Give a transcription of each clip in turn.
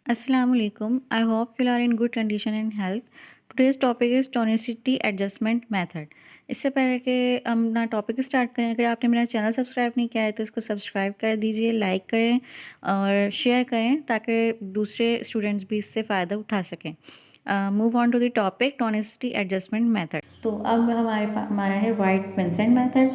Assalamu alaikum. I hope you are in good condition and health. Today's topic is tonicity adjustment method. इससे पहले कि हम अपना topic start करें, अगर आपने मेरा चैनल सब्सक्राइब नहीं किया है तो इसको सब्सक्राइब कर दीजिए, लाइक करें और शेयर करें ताकि दूसरे स्टूडेंट्स भी इससे फ़ायदा उठा सकें। Move on to the topic tonicity adjustment method. तो अब हमारा है White Vincent method.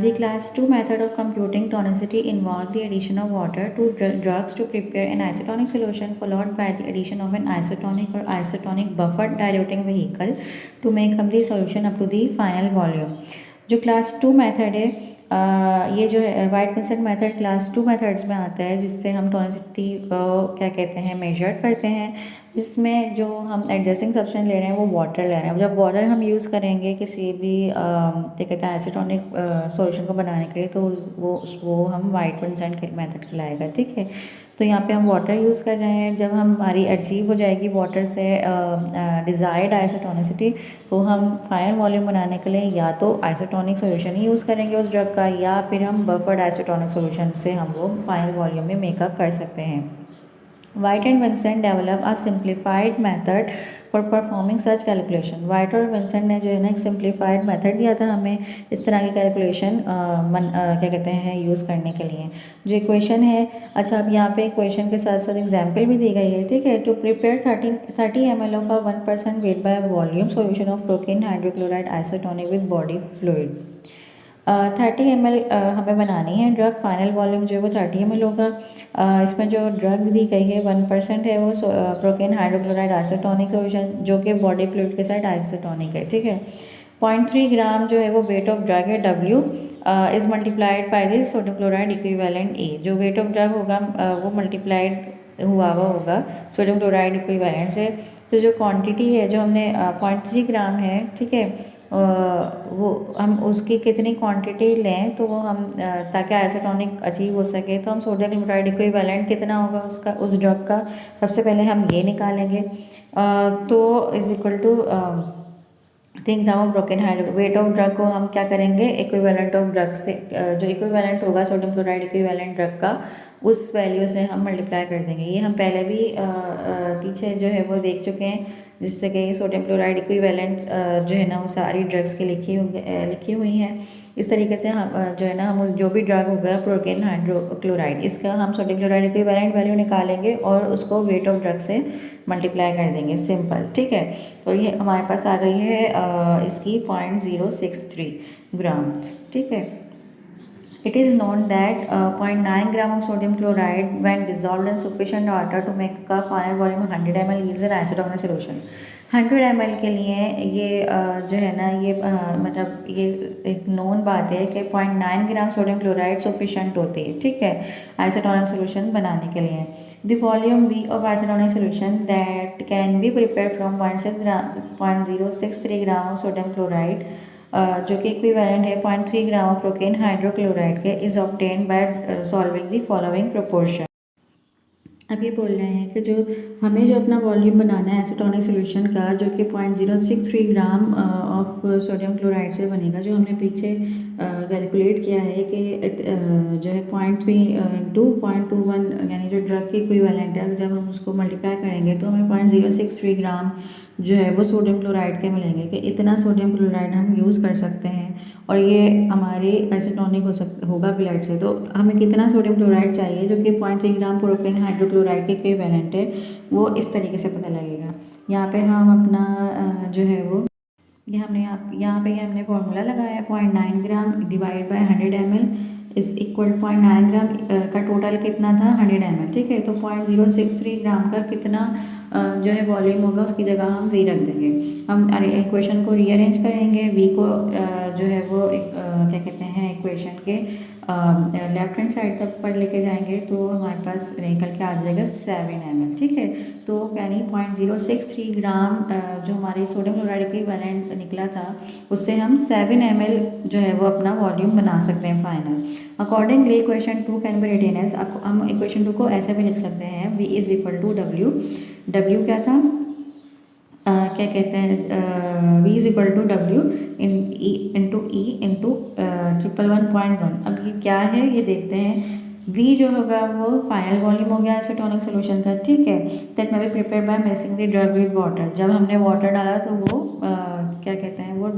The class 2 method of computing tonicity involves the addition of water to drugs to prepare an isotonic solution followed by the addition of an isotonic or isotonic buffer diluting vehicle to make up the solution up to the final volume। जो class 2 method है ये जो है White Vincent method class 2 methods में आता है, जिससे हम टोनिसिटी को क्या कहते हैं मेजर करते हैं, जिसमें जो हम एडजस्टिंग सब्सटेंस ले रहे हैं वो वाटर ले रहे हैं। जब वाटर हम यूज़ करेंगे किसी भी क्या कहते हैं एसिटोनिक सॉल्यूशन को बनाने के लिए, तो वो हम वाइट विंसेंट मेथड कहलाएगा। ठीक है, तो यहाँ पे हम वाटर यूज़ कर रहे हैं। जब हमारी अचीव हो जाएगी वाटर से डिज़ायर्ड आइसोटोनिसिटी, तो हम फाइनल वॉल्यूम बनाने के लिए या तो आइसोटोनिक सॉल्यूशन ही यूज़ करेंगे उस ड्रग का, या फिर हम बफर्ड आइसोटोनिक सॉल्यूशन से हम वो फाइनल वॉल्यूम में मेकअप कर सकते हैं। White and Vincent develop a simplified method for performing such calculation। White और विंसेंट ने जो है ना एक सिंप्लीफाइड मेथड दिया था हमें इस तरह की कैलकुलेशन क्या कहते हैं यूज़ करने के लिए। जो इक्वेशन है, अच्छा अब यहाँ पे इक्वेशन के साथ साथ एग्जाम्पल भी दी गई है। ठीक है, to prepare 30 ml of a 1% weight by volume solution of procaine hydrochloride isotonic with body fluid. 30 ml हमें बनानी है ड्रग। फाइनल वॉल्यूम जो है वो 30 ml होगा। इसमें जो ड्रग दी गई है 1% है, वो प्रोकेन हाइड्रोक्लोराइड आइसोटोनिक सोल्यूशन जो कि बॉडी फ्लूइड के साथ आइसोटोनिक है। ठीक है, 0.3 ग्राम जो है वो वेट ऑफ ड्रग है W is multiplied by the sodium chloride equivalent A। जो वेट ऑफ ड्रग होगा वो मल्टीप्लाइड हुआ होगा सोडियम क्लोराइड इक्विवेलेंट से। तो जो क्वांटिटी है जो हमने 0.3 ग्राम है, ठीक है, वो हम उसकी कितनी क्वांटिटी लें तो वो हम ताकि आइसोटोनिक अचीव हो सके, तो हम सोडियम क्लोराइड इक्विवेलेंट कितना होगा उसका उस ड्रग का, सबसे पहले हम ये निकालेंगे। तो is equal to 3 gram of broken hydro weight of drug को हम क्या करेंगे इक्विवेलेंट ऑफ ड्रग से जो इक्विवेलेंट होगा सोडियम क्लोराइड इक्विवेलेंट ड्रग का उस वैल्यू से हम मल्टीप्लाई कर देंगे। ये हम पहले भी पीछे जो है वो देख चुके हैं, जिससे कि सोडियम क्लोराइड इक्विवेलेंट जो है ना वो सारी ड्रग्स की लिखी हुई हैं। इस तरीके से हम जो है ना हम जो भी ड्रग होगा प्रोकेन हाइड्रोक्लोराइड, इसका हम सोडियम क्लोराइड इक्विवेलेंट वैल्यू निकालेंगे और उसको वेट ऑफ ड्रग से मल्टीप्लाई कर देंगे, सिंपल। ठीक है, तो ये हमारे पास आ गई है इसकी 0.063 ग्राम। ठीक है, it is known that 0.9 gram of sodium chloride when dissolved in sufficient water to make a final volume of 100 ml yields an isotonic solution। 100 ml के लिए ये जो है ना ये मतलब ये एक नोन बात है कि 0.9 ग्राम सोडियम क्लोराइड सफिशेंट होती है। ठीक है, आइसोटोनिक सोल्यूशन बनाने के लिए। The volume V of isotonic solution that can be prepared from 0.063 gram of sodium chloride जो कि इक्विवेलेंट है 0.3 ग्राम ऑफ प्रोकेन हाइड्रोक्लोराइड के, is obtain by solving the following proportion. अब ये बोल रहे हैं कि जो हमें जो अपना वॉल्यूम बनाना है एसिटोनिक सोल्यूशन का, जो कि 0.063 ग्राम ऑफ सोडियम क्लोराइड से बनेगा, जो हमने पीछे कैलकुलेट किया है कि जो है 0.3 इंटू 0.21 यानी जो ड्रग की इक्विवेलेंट है, जब हम उसको मल्टीप्लाई करेंगे तो हमें 0.063 ग्राम जो है वो सोडियम क्लोराइड के मिलेंगे कि इतना सोडियम क्लोराइड हम यूज़ कर सकते हैं और ये हमारे एसिटोनिक होगा ब्लड से। तो हमें कितना सोडियम क्लोराइड चाहिए जो कि 0.3 ग्राम प्रोपेन हाइड्रोक्लोराइड के इक्विवेलेंट है, वो इस तरीके से पता लगेगा। यहाँ पे हम अपना जो है वो ये हमने यहाँ पे हमने फॉर्मूला लगाया 0.9 gram divide by 100 ml is equal 0.9 ग्राम का टोटल कितना था 100 ml। ठीक है, तो 0.063 ग्राम का कितना जो है वॉल्यूम होगा उसकी जगह हम V रख देंगे। हम इक्वेशन को रीअरेंज करेंगे, V को जो है वो क्या कहते हैं इक्वेशन के लेफ्ट हैंड साइड तक पर लेके जाएंगे तो हमारे पास निकल के आ जाएगा 7 ml। ठीक है, तो यानी 0.063 ग्राम जो हमारी सोडियम क्लोराइड इक्विवेलेंट निकला था उससे हम 7 ml जो है वो अपना वॉल्यूम बना सकते हैं final. Accordingly equation 2 can be written as, हम इक्वेशन 2 को ऐसे भी लिख सकते हैं V is equal to W। W क्या था क्या कहते हैं V is equal to W into E into 111.1। अब ये क्या है ये देखते हैं। वी जो होगा वो फाइनल वॉल्यूम हो गया एसीटोनिक सोल्यूशन का, ठीक है। That may be prepare by mixing the drug with water. जब हमने वाटर डाला तो वो क्या कहते हैं, वो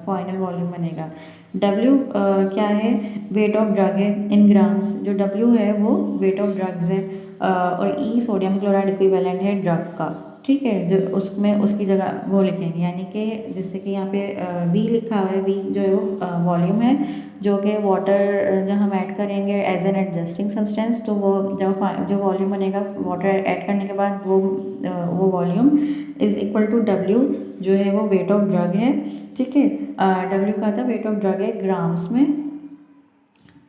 फाइनल वॉल्यूम बनेगा। डब्ल्यू क्या है, वेट ऑफ ड्रग है इन ग्राम्स। जो डब्ल्यू है वो वेट ऑफ ड्रग्स है, और ई सोडियम क्लोराइड इक्विवेलेंट है ड्रग का, ठीक है। जो उसमें उसकी जगह वो लिखेंगे, यानी कि जैसे कि यहाँ पे वी लिखा हुआ है, वी जो है वो वॉल्यूम है, जो कि वाटर जब हम ऐड करेंगे एज एन एडजस्टिंग सब्सटेंस, तो वो जब जो वॉल्यूम बनेगा वाटर ऐड करने के बाद वो volume is equal to W, जो है वो वेट ऑफ ड्रग है, ठीक है। डब्ल्यू का था वेट ऑफ ड्रग है ग्राम्स में,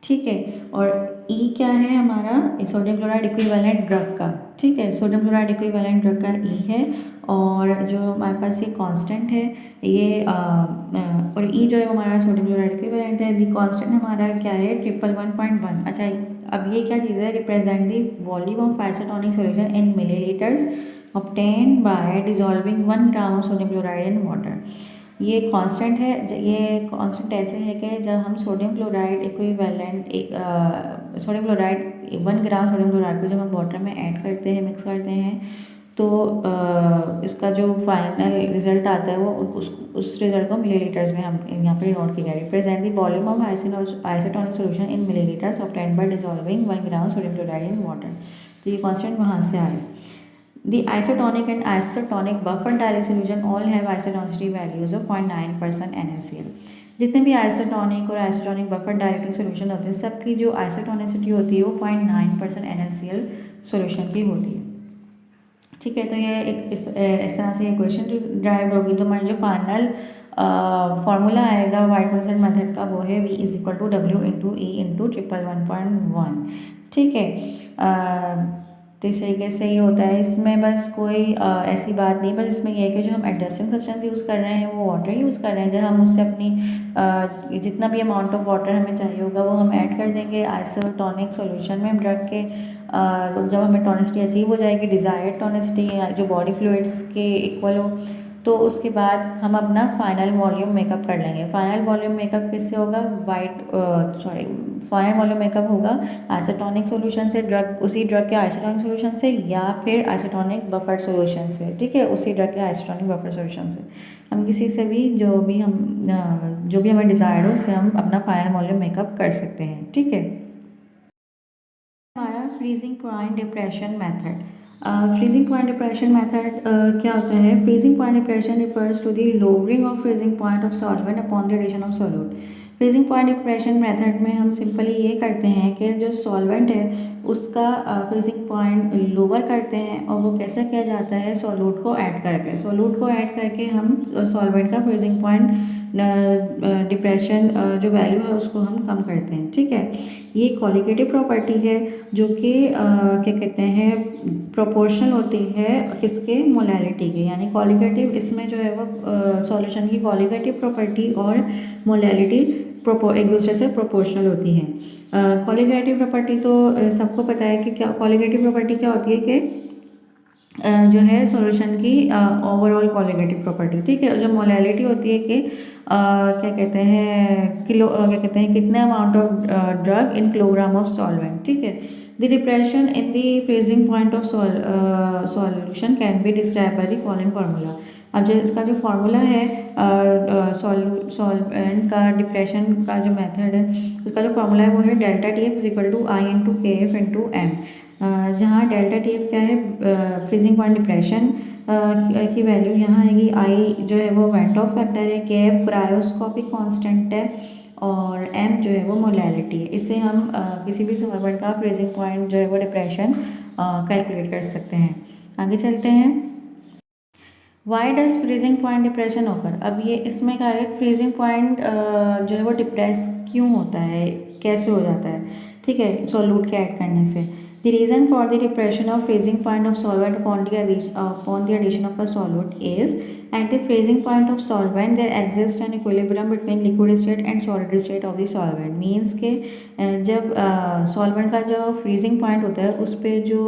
ठीक है। और ई क्या है हमारा, सोडियम क्लोराइड इक्विवेलेंट ड्रग का, ठीक है। सोडियम क्लोराइड इक्विवेलेंट ड्रग का ई है, और जो हमारे पास ये कांस्टेंट है ये और ई जो है हमारा सोडियम क्लोराइड इक्विवेलेंट है। दी कांस्टेंट हमारा क्या है, 111.1। अच्छा, अब ये क्या चीज़ है, represent the volume of isotonic solution in millilitres obtained by dissolving 1 gram of sodium chloride in water. ये कांस्टेंट है, ये कांस्टेंट ऐसे है कि जब हम sodium chloride equivalent sodium chloride 1 gram sodium chloride को जब हम वाटर में ऐड करते हैं, मिक्स करते हैं, तो इसका जो फाइनल रिजल्ट आता है वो उस रिजल्ट को मिलीलीटर्स में हम यहाँ पर नोट किया गया। Represent the volume of isotonic solution in millilitres obtained by dissolving 1 gram sodium chloride in water. तो ये कांस्टेंट वहाँ से आया। The isotonic and isotonic buffer dilute solution all have isotonicity values of 0.9% NaCl। जितने भी isotonic or isotonic buffer diluting solution होते हैं, सबकी जो आइसोटोनिसिटी होती है वो 0.9% NaCl सोल्यूशन की होती है, ठीक है। तो ये एक इस तरह से ये क्वेश्चन ड्राइव होगी। तो हमारा जो फाइनल फार्मूला आएगा वाइट मेथड मेथड का, वो है V is equal to W into E into 111.1, ठीक है। तो इस तरीके से ये होता है। इसमें बस कोई ऐसी बात नहीं, बस इसमें ये है कि जो हम एडजस्टिंग सब्सटेंस यूज़ कर रहे हैं वो वाटर यूज़ कर रहे हैं। जब हम उससे अपनी जितना भी अमाउंट ऑफ वाटर हमें चाहिए होगा वो हम ऐड कर देंगे आइसोटोनिक सॉल्यूशन में ड्रग के। तो जब हमें टोनिसिटी अचीव हो जाएगी, डिज़ायर्ड टोनिसिटी जो बॉडी फ्लूइड्स के इक्वल हो, तो उसके बाद हम अपना फाइनल वॉल्यूम मेकअप कर लेंगे। फाइनल वॉल्यूम मेकअप किससे होगा, फाइनल वॉल्यूम मेकअप होगा आइसोटोनिक सॉल्यूशन से, उसी ड्रग के आइसोटोनिक सॉल्यूशन से, या फिर आइसोटोनिक बफर सॉल्यूशन से, ठीक है। उसी ड्रग के आइसोटोनिक बफर सॉल्यूशन से हम किसी से भी जो भी हमें डिज़ायर्ड हो उससे हम अपना फाइनल वॉल्यूम मेकअप कर सकते हैं, ठीक है। हमारा freezing point depression method. Freezing point depression method क्या होता है, freezing point depression refers to the lowering of freezing point of solvent upon the addition of solute. Freezing point depression method में हम सिंपली ये करते हैं कि जो सॉल्वेंट है उसका फ्रीजिंग पॉइंट लोअर करते हैं, और वो कैसे किया जाता है, सोल्यूट को ऐड करके। सोल्यूट को ऐड करके हम सॉल्वेंट का फ्रीजिंग पॉइंट डिप्रेशन जो वैल्यू है उसको हम कम करते हैं, ठीक है। ये क्वालिटेटिव प्रॉपर्टी है जो कि क्या कहते हैं, प्रोपोर्शनल होती है किसके, मोलैलिटी के। यानी क्वालिटेटिव इसमें जो है वो सॉल्यूशन की क्वालिटेटिव प्रॉपर्टी और मोलैलिटी एक दूसरे से प्रोपोर्शनल होती है। क्वालिटेटिव प्रॉपर्टी तो सबको पता है कि क्या क्वालिटेटिव प्रॉपर्टी क्या होती है, कि जो है सॉल्यूशन की ओवरऑल क्वालिटेटिव प्रॉपर्टी, ठीक है। जो मोलैलिटी होती है कि क्या कहते हैं क्या कहते हैं, कितने amount of drug in kilogram of solvent, ठीक है। The depression in the freezing point of solution can be describe by the following formula. अब जो इसका जो फार्मूला है सॉल्वेंट का डिप्रेशन का जो मेथड है उसका जो फार्मूला है वो है delta T F is equal to I into K F into M. जहाँ डेल्टा टी एफ क्या है, फ्रीजिंग पॉइंट डिप्रेशन की वैल्यू यहाँ आएगी। आई जो है वो वेंट ऑफ फैक्टर है, के एफ क्रायोस्कोपिक कांस्टेंट है, और एम जो है वो मोलैलिटी है। इससे हम किसी भी सॉल्वेंट का फ्रीजिंग पॉइंट जो है वो डिप्रेशन कैलकुलेट कर सकते हैं। आगे चलते हैं। Why does freezing point depression होकर, अब ये इसमें क्या है, फ्रीजिंग पॉइंट जो है वो डिप्रेस क्यों होता है, कैसे हो जाता है, ठीक है, सोल्यूट के ऐड करने से। The reason for the depression of freezing point of solvent upon the addition of a solute is at the freezing point of solvent there exists an equilibrium between liquid state and solid state of the solvent। Means के जब solvent का जो freezing point होता है उस पर जो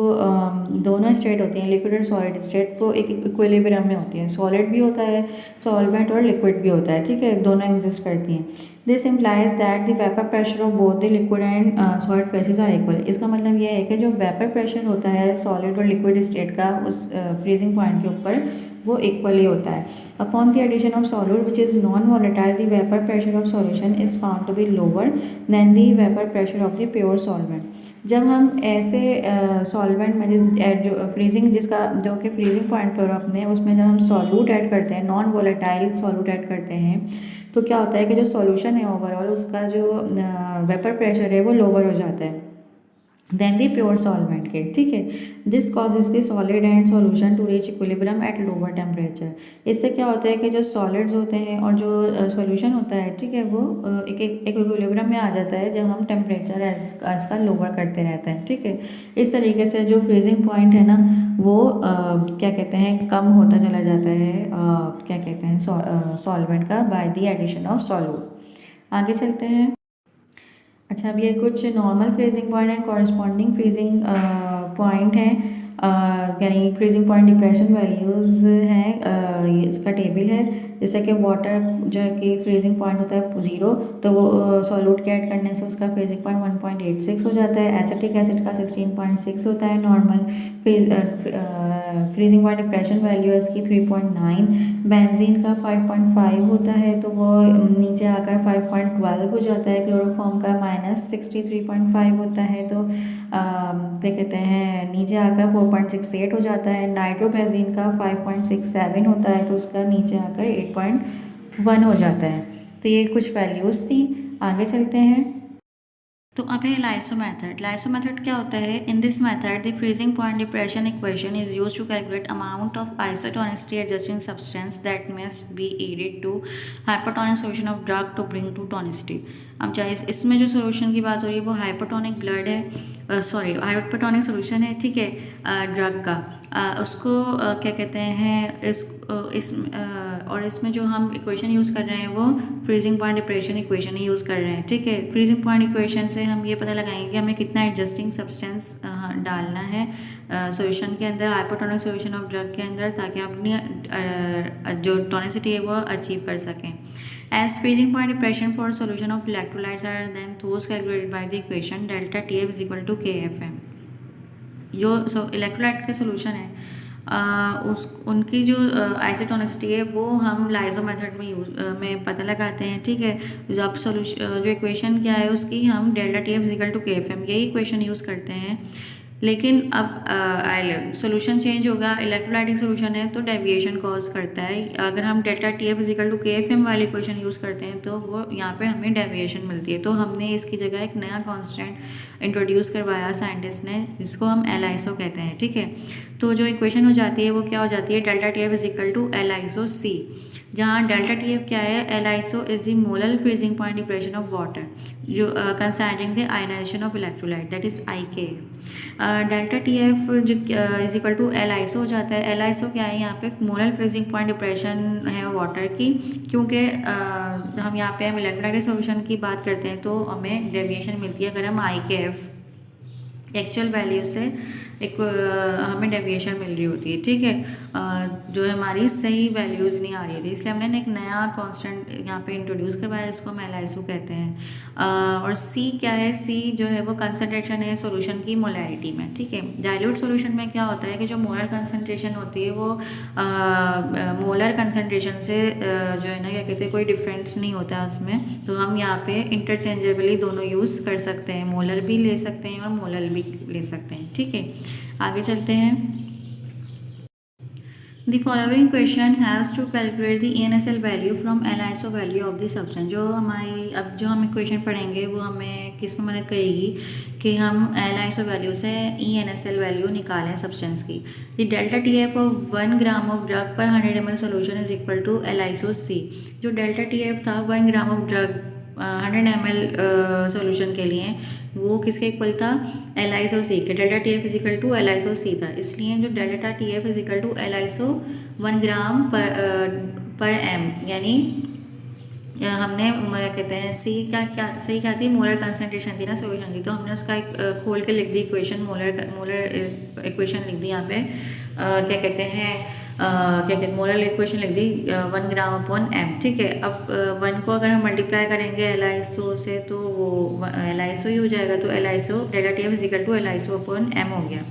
दोनों स्टेट होती हैं, लिक्विड और सॉलिड स्टेट, वो एक इक्विलिब्रियम में होती है। सॉलिड भी होता है सॉल्वेंट और लिक्विड भी होता है, ठीक है, दोनों एग्जिस्ट करती हैं। This implies that the vapour pressure of both the liquid and solid phases are equal. इसका मतलब यह है कि जो वेपर प्रेशर होता है सॉलिड और लिक्विड स्टेट का उस फ्रीजिंग पॉइंट के ऊपर वो इक्वली होता है। Upon the addition of solid which is non volatile the vapour pressure of solution is found to be lower than the vapour pressure of the pure solvent. जब हम ऐसे सॉल्वेंट में जो फ्रीजिंग जिसका जो कि फ्रीजिंग पॉइंट पर अपने उसमें जब हम सॉल्यूट ऐड करते हैं, नॉन वॉलेटाइल सॉल्यूट ऐड करते हैं, तो क्या होता है कि जो सॉल्यूशन है ओवरऑल उसका जो वेपर प्रेशर है वो लोअर हो जाता है देन दी प्योर सॉल्वेंट के। ठीक है, this causes the solid and solution to reach equilibrium at lower temperature. इससे क्या होता है कि जो सॉलिड्स होते हैं और जो सॉल्यूशन होता है, ठीक है, वो एक इक्विलिब्रियम में आ जाता है जब हम टेम्परेचर इसका लोअर करते रहते हैं। ठीक है, इस तरीके से जो फ्रीजिंग पॉइंट है ना वो क्या कहते हैं कम होता चला जाता है क्या कहते हैं सॉल्वेंट का by the addition of solute. आगे चलते हैं। अच्छा, अब ये कुछ normal freezing point and corresponding freezing point हैं, यानी फ्रीजिंग पॉइंट डिप्रेशन वैल्यूज़ हैं। ये इसका टेबल है। जैसे कि वाटर जो है कि फ्रीजिंग पॉइंट होता है 0, तो वो सॉल्यूट के ऐड करने से उसका फ्रीजिंग पॉइंट 1.86 हो जाता है। एसिटिक एसिड का 16.6 होता है normal. Freezing point depression value है इसकी 3.9। बेंजीन का 5.5 होता है, तो वो नीचे आकर 5.12 हो जाता है। क्लोरोफॉर्म का -63.5 होता है, तो क्या कहते हैं नीचे आकर 4.68 हो जाता है। नाइट्रोबेंजीन का 5.67 होता है, तो उसका नीचे आकर 8.1 हो जाता है। तो ये कुछ वैल्यूज़ थी। आगे चलते हैं। तो अब है लाइसो मेथड। लाइसो मेथड क्या होता है? In this method the freezing point depression equation is use to calculate amount of isotonicity adjusting substance that must be added to hypertonic solution of drug to bring to tonicity. अब चाहे इसमें जो solution की बात हो रही है वो हाइपरटोनिक ब्लड है, सॉरी हाइपरटोनिक सोल्यूशन है, ठीक है, ड्रग का। उसको क्या कहते हैं और इसमें जो हम इक्वेशन यूज़ कर रहे हैं वो फ्रीजिंग पॉइंट डिप्रेशन इक्वेशन ही यूज़ कर रहे हैं। ठीक है, फ्रीजिंग पॉइंट इक्वेशन से हम ये पता लगाएंगे कि हमें कितना एडजस्टिंग सब्सटेंस डालना है सॉल्यूशन के अंदर, हाइपरटोनिक सॉल्यूशन ऑफ ड्रग के अंदर, ताकि हम अपनी जो टोनिसिटी है वो अचीव कर सकें। As freezing point depression for solution of electrolytes are then those calculated by the equation delta TF is equal to KFM। जो इलेक्ट्रोलाइट के सोल्यूशन है उस उनकी जो आइसोटोनिसिटी है वो हम लाइजो मेथड में में पता लगाते हैं। ठीक है, जो अब सोल्यूशन जो इक्वेशन क्या है उसकी हम delta TF equal to KFM यही इक्वेशन यूज़ करते हैं। लेकिन अब सोल्यूशन चेंज होगा, इलेक्ट्रोलाइटिक सोल्यूशन है तो डेविएशन कॉज करता है। अगर हम delta TF equal to KFM वाली इक्वेशन यूज़ करते हैं तो वो यहाँ पे हमें डेविएशन मिलती है। तो हमने इसकी जगह एक नया कांस्टेंट इंट्रोड्यूस करवाया साइंटिस्ट ने, जिसको हम LISO कहते हैं। ठीक है, तो जो इक्वेशन हो जाती है वो क्या हो जाती है? Delta TF equal to LISO-C, जहाँ डेल्टा TF क्या है? LISO is the molar freezing point depression of water जो considering the ionization of electrolyte, that is IK। Delta TF जो इज इक्वल टू LISO हो जाता है। LISO क्या है? यहाँ पे मोलर फ्रीजिंग पॉइंट डिप्रेशन है वाटर की, क्योंकि हम यहाँ पे हम इलेक्ट्रोलाइटिक सॉल्यूशन की बात करते हैं तो हमें डेविएशन मिलती है अगर हम IKF एक्चुअल वैल्यू से एक हमें डेविएशन मिल रही होती है। ठीक है, जो हमारी सही वैल्यूज़ नहीं आ रही थी, इसलिए हमने एक नया कांस्टेंट यहाँ पे इंट्रोड्यूस करवाया, इसको हम LISO कहते हैं। और C क्या है? C जो है वो कंसनट्रेशन है सॉल्यूशन की मोलैरिटी में। ठीक है, डाइल्यूट सॉल्यूशन में क्या होता है कि जो मोलर कंसनट्रेशन होती है वो मोलर कंसनट्रेशन से जो है ना क्या कहते हैं कोई डिफरेंस नहीं होता है उसमें। तो हम यहाँ पे इंटरचेंजेबली दोनों यूज़ कर सकते हैं, मोलर भी ले सकते हैं और मोलर भी ले सकते हैं। ठीक है, आगे चलते हैं। The following question has to calculate the ENSL value from LISO value of the substance। जो हमारी अब जो हम इक्वेशन पढ़ेंगे वो हमें किस में मदद करेगी कि हम LISO वैल्यू से ENSL वैल्यू निकालें सब्सटेंस की। The delta TF of 1 gram of drug per 100 ml solution is equal to LISO-C। जो डेल्टा TF था 1 gram of drug 100 ml solution के लिए वो किसके इक्वल था? LISO-C के। Delta TF equal to LISO-C था, इसलिए जो delta TF equal to LISO 1 gram per M यानी हमने क्या कहते हैं सी का क्या सही क्या थी, मोलर कंसनट्रेशन थी ना, सॉल्यूशन की, तो हमने उसका एक खोल के लिख the equation, molar molar equation लिख दी यहाँ पे, क्या कहते हैं क्या कहते हैं मोलर इक्वेशन लिख दी 1 ग्राम/m। ठीक है, अब 1 को अगर हम मल्टीप्लाई करेंगे LiSO से तो वो LiSO ही हो जाएगा, तो LiSO delta T F is equal to LiSO/m हो गया।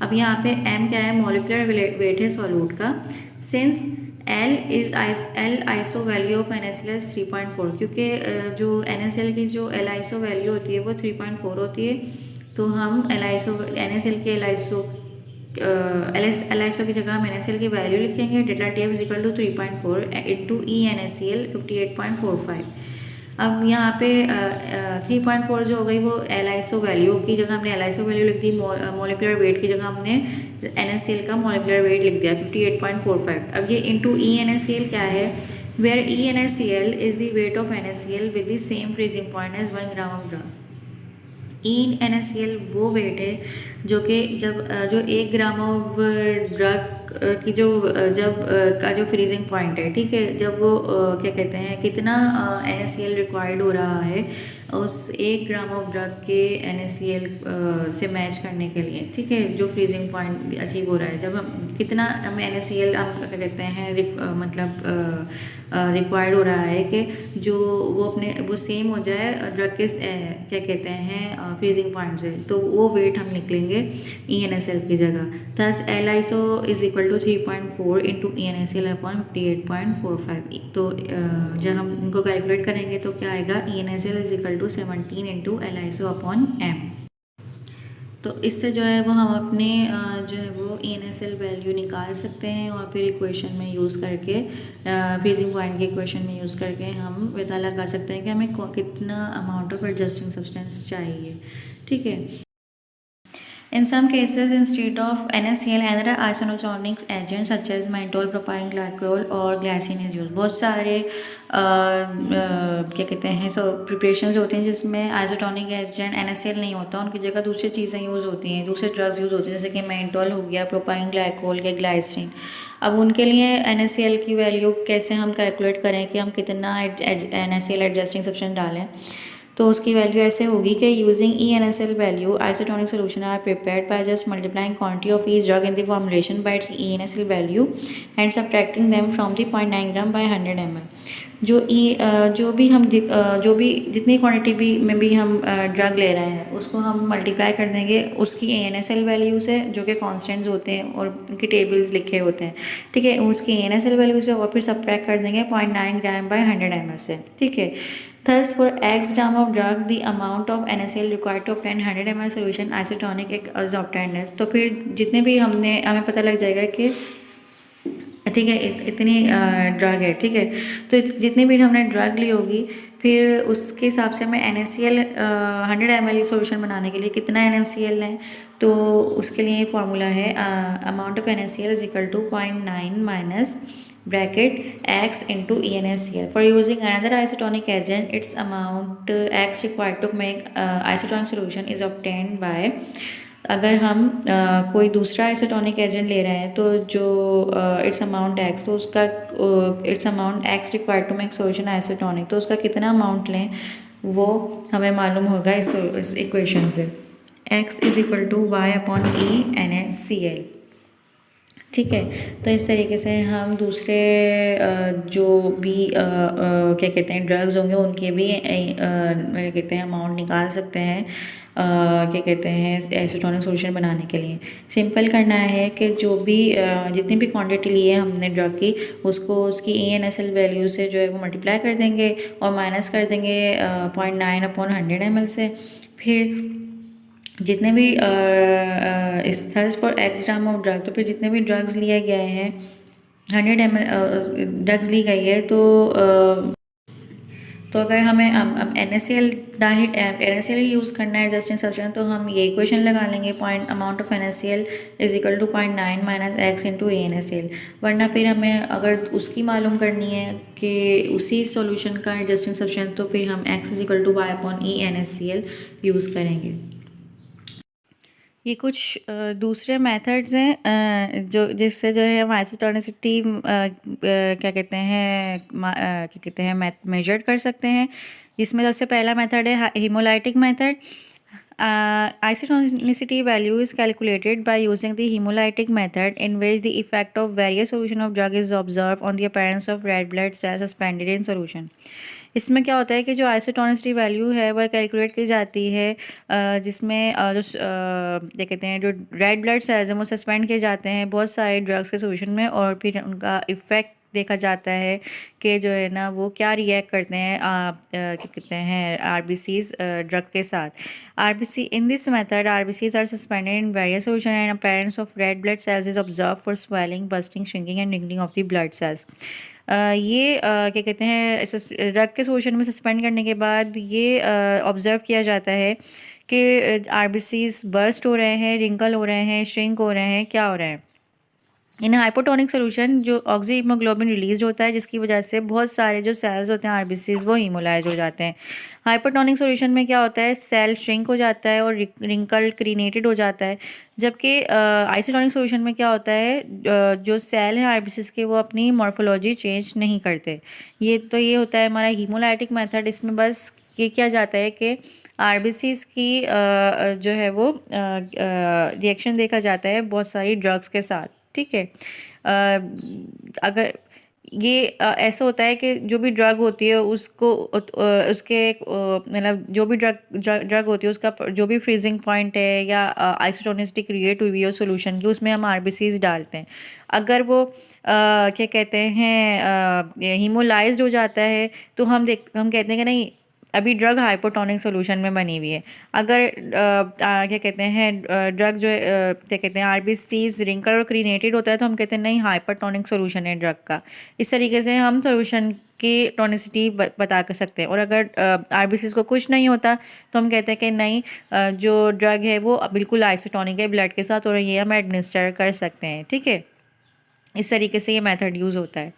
अब यहाँ पे m क्या है, मॉलिक्यूलर वेट है सॉल्यूट का। Since L iso value of NaCl 3.4, क्योंकि जो NaCl की जो LiSO वैल्यू होती है वो 3.4 होती है, तो हम NaCl के LiSO की जगह हम NaCl की वैल्यू लिखेंगे, delta T F is equal to 3.4 into NaCl 58.45। अब यहाँ पे 3.4 जो हो गई वो LiSO वैल्यू की जगह हमने LiSO वैल्यू लिख दी, मोलिकुलर वेट की जगह हमने NaCl का मोलिकुलर वेट लिख दिया 58.45। अब ये इंटू NaCl क्या है, where NaCl is the weight of NaCl with the same freezing point as 1 gram of drug. NaCl वो वेट है जो कि जब जो 1 ग्राम ऑफ ड्रग की जो जब का जो फ्रीजिंग पॉइंट है, ठीक है, जब वो क्या कहते हैं कितना NaCl रिक्वायर्ड हो रहा है उस 1 ग्राम ऑफ ड्रग के NaCl से मैच करने के लिए, ठीक है, जो फ्रीजिंग पॉइंट अचीव हो रहा है, जब हम कितना हम NaCl हम क्या कहते हैं मतलब रिक्वायर्ड हो रहा है कि जो वो अपने वो सेम हो जाए ड्रग के क्या कहते हैं फ्रीजिंग पॉइंट से, तो वो वेट हम निकलेंगे NaCl की जगह। Thus LiSO is equal to 3.4 into NaCl upon 58.45। तो जब हम इनको कैलकुलेट करेंगे तो क्या आएगा, NaCl is equal to 17 into LiSO upon m। तो इससे जो है वो हम अपने जो है वो NaCl वैल्यू निकाल सकते हैं, और फिर इक्वेशन में यूज़ करके फ्रीजिंग पॉइंट की इक्वेशन में यूज़ करके हम पता लगा सकते हैं कि हमें कितना अमाउंट ऑफ एडजस्टिंग सब्सटेंस चाहिए। ठीक है, In some cases, instead of NaCl, another isotonic agent such as menthol, propyl glycol और glycine is used। बहुत सारे क्या कहते हैं प्रिपरेशंस होते हैं जिसमें आइसोटोनिक एजेंट NaCl नहीं होता, उनकी जगह दूसरी चीज़ें यूज़ होती हैं, दूसरे ड्रग्स यूज़ होते हैं, जैसे कि मेंथोल हो गया, प्रोपाइन ग्लाइकोल या ग्लाइसिन। अब उनके लिए NaCl की वैल्यू कैसे हम कैलकुलेट करें कि हम कितना NaCl एडजस्टिंग सब्सटेंस डालें, तो उसकी वैल्यू ऐसे होगी कि using NaCl value isotonic solution are prepared by just multiplying quantity of each drug in the formulation by its NaCl value and subtracting them from the 0.9 gram by 100 ml। जो भी हम जो भी जितनी क्वांटिटी भी में भी हम ड्रग ले रहे हैं उसको हम मल्टीप्लाई कर देंगे उसकी NaCl वैल्यू से, जो कि कॉन्स्टेंट्स होते हैं और उनके टेबल्स लिखे होते हैं, ठीक है, उसकी NaCl वैल्यू से और फिर सब्ट्रैक्ट कर देंगे 0.9 ग्राम बाय 100 ml से। ठीक है, Thus, for X gram of drug, the amount of NaCl required to obtain 100 ml solution isotonic is obtained। तो फिर जितने भी हमें पता लग जाएगा कि ठीक है इतनी ड्रग है, ठीक है, तो जितनी भी हमने ड्रग ली होगी फिर उसके हिसाब से हमें NaCl 100 ml सोल्यूशन बनाने के लिए कितना NaCl लें, तो उसके लिए फॉर्मूला है amount of NaCl is equal to 0.9 minus bracket X into NaCl। For using another isotonic agent, its amount X required to make isotonic solution is obtained by, अगर हम कोई दूसरा आइसोटोनिक एजेंट ले रहे हैं तो जो इट्स अमाउंट एक्स, तो उसका its amount X required to make solution isotonic, तो उसका कितना अमाउंट लें वो हमें मालूम होगा इस इक्वेशन से। X is equal to Y upon E NaCl। ठीक है, तो इस तरीके से हम दूसरे जो भी क्या कहते हैं ड्रग्स होंगे उनके भी क्या कहते हैं अमाउंट निकाल सकते हैं, क्या कहते हैं एसिटोनिक सोल्यूशन बनाने के लिए। सिंपल करना है कि जो भी जितनी भी क्वांटिटी ली है हमने ड्रग की उसको उसकी NaCl वैल्यू से जो है वो मल्टीप्लाई कर देंगे और माइनस कर देंगे 0.9 अपॉन 100 ml से। फिर जितने भी इस थर्स for X gram of drug, तो फिर जितने भी ड्रग्स लिए गए हैं 100 ml ड्रग्स ली गई है, तो अगर हमें NaCl यूज़ करना है एडजस्टिंग सब्सटेंस, तो हम ये इक्वेशन लगा लेंगे point amount of NaCl is equal to 0.9 minus X into NaCl। वरना फिर हमें अगर उसकी मालूम करनी है कि उसी सॉल्यूशन का एडजस्टिंग सब्सटेंस, तो फिर हम X is equal to Y upon E NaCl use करेंगे। ये कुछ दूसरे मेथड्स हैं जो जिससे जो है हम आइसोटोनिसिटी क्या कहते हैं क्या कहते हैं मेजर कर सकते हैं। जिसमें सबसे पहला मेथड है haemolytic method. Isotonicity value is calculated by using the hemolytic method, in which the effect of various solution of drug is observed on the appearance of red blood cells suspended in solution. इसमें क्या होता है कि जो isotonicity value है वह calculate की जाती है, जिसमें क्या कहते हैं जो रेड ब्लड सेल्स हैं वो सस्पेंड किए जाते हैं बहुत सारे ड्रग्स के सोल्यूशन में, और फिर उनका इफ़ेक्ट देखा जाता है कि जो है ना वो क्या रिएक्ट करते हैं क्या कहते हैं आरबीसीज ड्रग के साथ। RBC in this method RBCs are suspended in various solution and appearance of red blood cells is observe for swelling, bursting, shrinking and wrinkling of the blood cells. ये क्या कहते हैं ड्रग के solution में suspend करने के बाद ये ऑब्ज़र्व किया जाता है कि आरबीसीज बर्स्ट हो रहे हैं, रिंकल हो रहे हैं, श्रिंक हो रहे हैं, क्या हो रहे हैं। इन हाइपोटोनिक सोल्यूशन जो ऑक्सी हीमोग्लोबिन रिलीज होता है, जिसकी वजह से बहुत सारे जो सेल्स होते हैं आरबीसीज वो हीमोलाइज हो जाते हैं। हाइपोटोनिक सोल्यूशन में क्या होता है, सेल श्रिंक हो जाता है और रिंकल क्रीनेटेड हो जाता है। जबकि आइसोटोनिक सोल्यूशन में क्या होता है, जो सेल हैं आरबीसीज के वो अपनी मॉर्फोलॉजी चेंज नहीं करते। ये होता है हमारा हीमोलाइटिक मेथड। इसमें बस ये किया जाता है कि आरबीसीज की जो है वो रिएक्शन देखा जाता है बहुत सारी ड्रग्स के साथ, ठीक है। अगर ये ऐसा होता है कि जो भी ड्रग होती है उसको उसके मतलब जो भी ड्रग होती है उसका जो भी फ्रीजिंग पॉइंट है या आइसोटोनिसिटी क्रिएट हुई है सोल्यूशन की, उसमें हम आरबीसीज डालते हैं। अगर वो क्या कहते हैं हीमोलाइज्ड हो जाता है तो हम कहते हैं कि नहीं अभी ड्रग हाइपोटोनिक सोल्यूशन में बनी हुई है। अगर क्या कहते हैं ड्रग जो क्या कहते हैं आरबीसीज रिंकल और क्रीनेटेड होता है तो हम कहते हैं नहीं हाइपरटोनिक सोल्यूशन है ड्रग का। इस तरीके से हम सोल्यूशन की टोनिसिटी बता कर सकते हैं। और अगर आरबीसीज को कुछ नहीं होता तो हम कहते हैं कि नहीं जो ड्रग है वो बिल्कुल आइसोटोनिक है ब्लड के साथ और ये हम एडमिनिस्टर कर सकते हैं, ठीक है। इस तरीके से ये मेथड यूज़ होता है।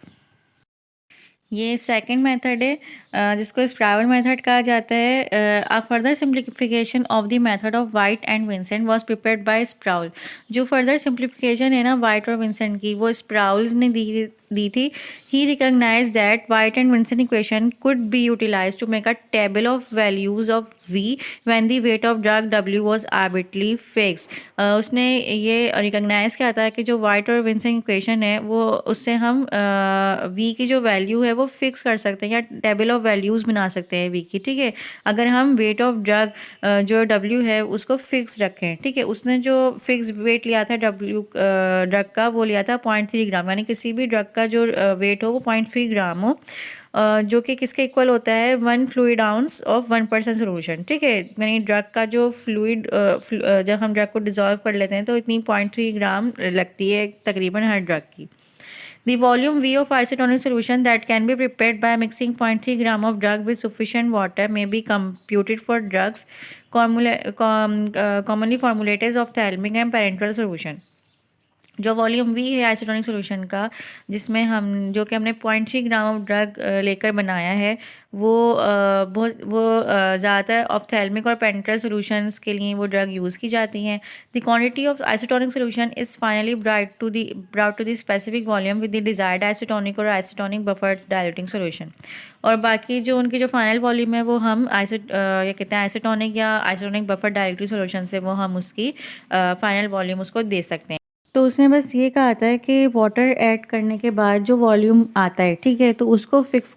ये सेकंड मेथड है जिसको स्प्राउल मेथड कहा जाता है। A further simplification of the method of White and Vincent was prepared by Sproul. जो फर्दर सिंप्लीफिकेशन है ना वाइट और विंसेंट की, वो स्प्राउल्स ने दी थी। He recognize that White and Vincent equation could be utilize to make a table of values of V when the weight of drug W was arbitrarily fixed. उसने ये रिकॉग्नाइज किया था कि जो वाइट और विंसेंट इक्वेशन है वो उससे हम वी की जो वैल्यू है वो फिक्स कर सकते हैं या टेबल ऑफ वैल्यूज़ बना सकते हैं वी की, ठीक है। अगर हम वेट ऑफ ड्रग जो डब्ल्यू है उसको फिक्स रखें, ठीक है। उसने जो फिक्स वेट लिया था डब्ल्यू ड्रग का वो लिया था 0.3 ग्राम, यानी किसी भी ड्रग का जो वेट हो वो 0.3 ग्राम हो, जो कि किसके इक्वल होता है 1 फ्लूइड आउंस ऑफ 1% सोल्यूशन, ठीक है। यानी ड्रग का जो फ्लूइड जब हम ड्रग को डिजॉल्व कर लेते हैं तो इतनी 0.3 ग्राम लगती है तकरीबन हर ड्रग की। The volume V of isotonic solution that can be prepared by mixing 0.3 gram of drug with sufficient water may be computed for drugs commonly formulated as ophthalmic and parenteral solution। जो volume we है isotonic solution का, जिसमें हम जो कि हमने 0.3 ग्राम of drug लेकर बनाया है वो ज़्यादातर ऑफ्थेल्मिक और पेरेंटल सॉल्यूशंस के लिए वो ड्रग यूज़ की जाती हैं। The quantity of isotonic solution is finally brought to the specific volume with the desired isotonic or isotonic buffers diluting solution. और बाकी जो उनकी जो फाइनल वॉल्यूम है वो हम क्या कहते हैं आइसोटोनिक या आइसोटोनिक बफर डायल्यूटिंग सोल्यूशन से वो हम उसकी फाइनल वॉल्यूम उसको दे सकते हैं। तो उसने बस ये कहा था कि वाटर ऐड करने के बाद जो वॉल्यूम आता है, ठीक है, तो उसको फिक्स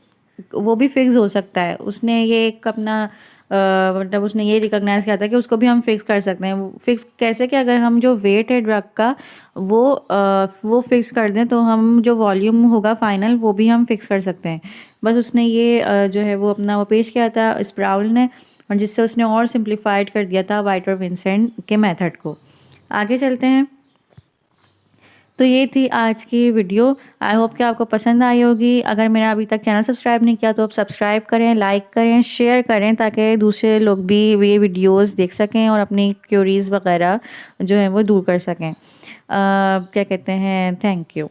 वो भी फिक्स हो सकता है। उसने ये एक अपना मतलब उसने ये रिकॉग्नाइज़ किया था कि उसको भी हम फिक्स कर सकते हैं। फिक्स कैसे कि अगर हम जो वेट है ड्रग का वो फिक्स कर दें तो हम जो वॉल्यूम होगा फाइनल वो भी हम फिक्स कर सकते हैं। बस उसने ये जो है वो अपना वो पेश किया था स्प्राउल ने, और जिससे उसने और सिंप्लीफाइड कर दिया था वाइट और विंसेंट के मेथड को। आगे चलते हैं। तो ये थी आज की वीडियो। आई होप कि आपको पसंद आई होगी। अगर मेरा अभी तक चैनल सब्सक्राइब नहीं किया तो आप सब्सक्राइब करें, लाइक करें, शेयर करें ताकि दूसरे लोग भी ये वीडियोस देख सकें और अपनी क्यूरीज़ वगैरह जो है वो दूर कर सकें। क्या कहते हैं, थैंक यू।